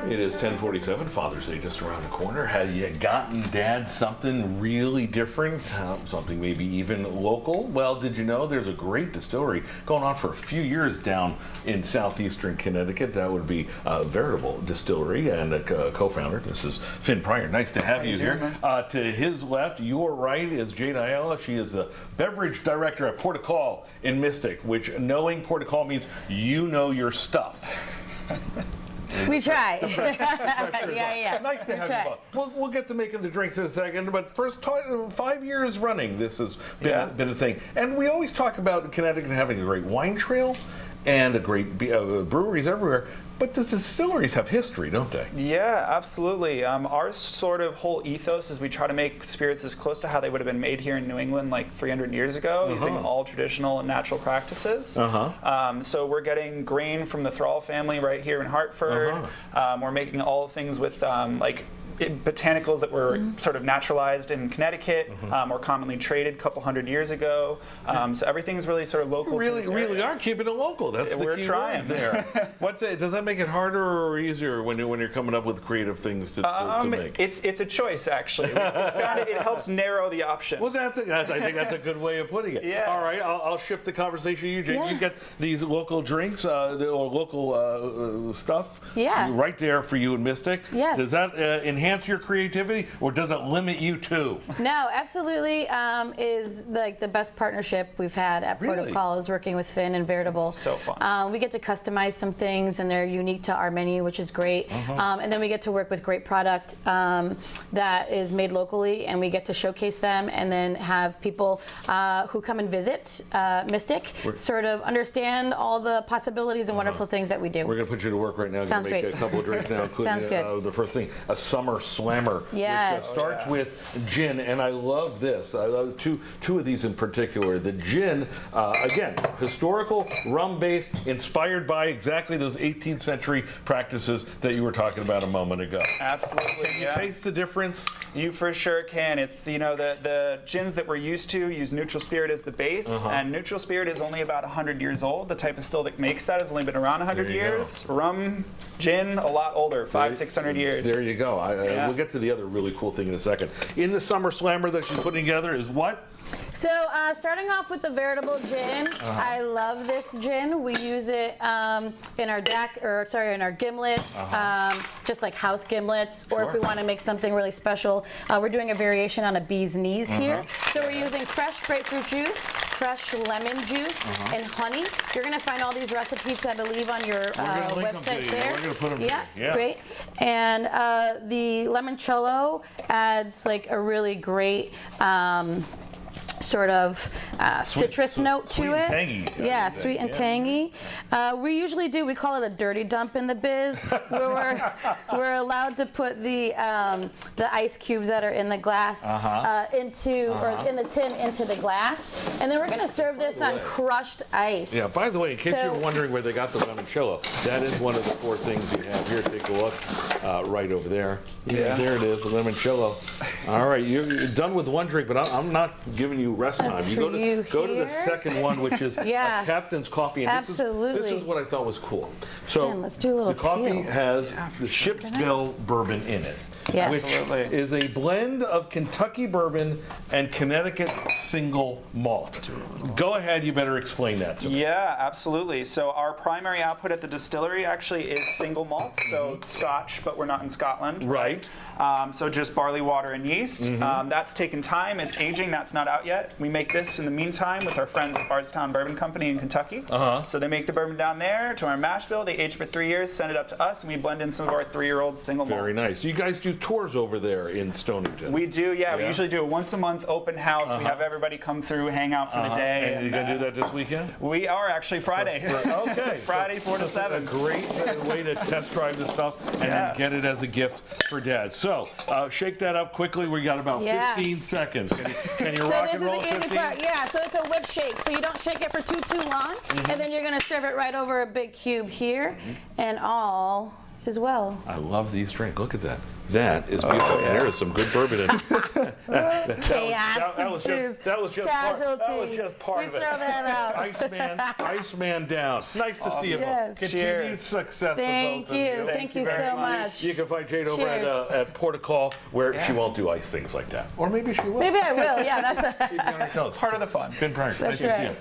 It is 10:47, Father's Day just around the corner. Have you gotten Dad something really different? Something maybe even local? Well, did you know there's a great distillery going on for a few years down in southeastern Connecticut? That would be Veritable Distillery, and a co-founder. This is Finn Pryor. Nice to have you here. To his left, your right, is Jade Ayala. She is the beverage director at Port of Call in Mystic, which knowing Port of Call means you know your stuff. We try. Yeah. Nice to have you both. We'll get to making the drinks in a second, but first, 5 years running, this has been a thing. And we always talk about Connecticut having a great wine trail and a great breweries everywhere. But the distilleries have history, don't they? Yeah, absolutely. Our sort of whole ethos is we try to make spirits as close to how they would have been made here in New England like 300 years ago, using all traditional and natural practices. So we're getting grain from the Thrall family right here in Hartford. We're making all things with botanicals that were sort of naturalized in Connecticut, or commonly traded a couple hundred years ago. So everything's really sort of local. Really are keeping it local. That's the key word there. Does that make it harder or easier when you're coming up with creative things to make? It's a choice, actually. We found it helps narrow the options. Well, I think that's a good way of putting it. Yeah. All right, I'll shift the conversation to you, Jane. You get these local drinks, or local stuff right there for you in Mystic. Yes. Does that enhance your creativity, or does it limit you too? No, absolutely. Is like the best partnership we've had at Port of Call is working with Finn and Veritable. It's so fun. We get to customize some things, and they're unique to our menu, which is great. And then we get to work with great product that is made locally, and we get to showcase them, and then have people who come and visit Mystic sort of understand all the possibilities and wonderful things that we do. We're going to put you to work right now. Sounds going to make great. a couple of drinks now. Sounds good. The first thing, a summer slammer, Yes. which starts with gin, and I love this. I love two of these in particular. The gin, again, historical, rum-based, inspired by exactly those 18th century practices that you were talking about a moment ago. Absolutely. Can you taste the difference? You for sure can. It's the gins that we're used to use neutral spirit as the base, and neutral spirit is only about 100 years old. The type of still that makes that has only been around 100 years. Go. Rum, gin, a lot older, 500-600 years. There you go. We'll get to the other really cool thing in a second. In the summer slammer that she's putting together is what? So starting off with the Veritable gin, I love this gin. We use it in our in our gimlets, just like house gimlets, or if we want to make something really special, we're doing a variation on a bee's knees here. So we're using fresh grapefruit juice, fresh lemon juice, and honey. You're going to find all these recipes, I believe, on your website there. We're going to put them yeah, great. And the limoncello adds like a really great sort of citrus note to it. Tangy. Yeah, sweet and tangy. We usually we call it a dirty dump in the biz, where we're allowed to put the ice cubes that are in the glass or in the tin into the glass. And then we're going to serve this on crushed ice. Yeah, by the way, in case you're wondering where they got the limoncello, that is one of the 4 things you have here. Take a look right over there. Yeah, there it is, the limoncello. All right, you're done with one drink, but I'm not giving you rest time. That's You go to the second one, which is a captain's coffee. And this is what I thought was cool. So let's do a little the coffee peel. has the Ship's Bill bourbon in it. Yes. Which is a blend of Kentucky bourbon and Connecticut single malt. Go ahead, you better explain that to me. Yeah, absolutely. So our primary output at the distillery actually is single malt, so Scotch, but we're not in Scotland. Right. So just barley, water, and yeast. That's taken time. It's aging. That's not out yet. We make this in the meantime with our friends at Bardstown Bourbon Company in Kentucky. So they make the bourbon down there to our mash bill. They age for 3 years, send it up to us, and we blend in some of our 3-year-old single malt. Very nice. You guys do tours over there in Stonington. We do, yeah. We usually do a once-a-month open house. We have everybody come through, hang out for the day. And you're going to do that this weekend? We are actually Friday. Okay. Friday, 4 to 7. A great way to test drive this stuff and then get it as a gift for Dad. So shake that up quickly. We got about 15 seconds. Can you rock and roll 15? Yeah, so it's a whip shake. So you don't shake it for too long. And then you're going to serve it right over a big cube here. And all as well. I love these drinks. Look at that. That is beautiful. yeah. And there is some good bourbon in it. Chaos that was ensues. just part of it. We throw that out. Iceman down. Nice to see you. Yes. Continued Cheers. success Thank to both of you. you. Thank you very so much. much. You can find Jade over Cheers. at Porticall, where she Yeah. won't do ice things like that. Or maybe she will. Maybe I will. Yeah, that's Keep me on her toes. Part of the fun. Finn Pryor, nice That's to see right. you.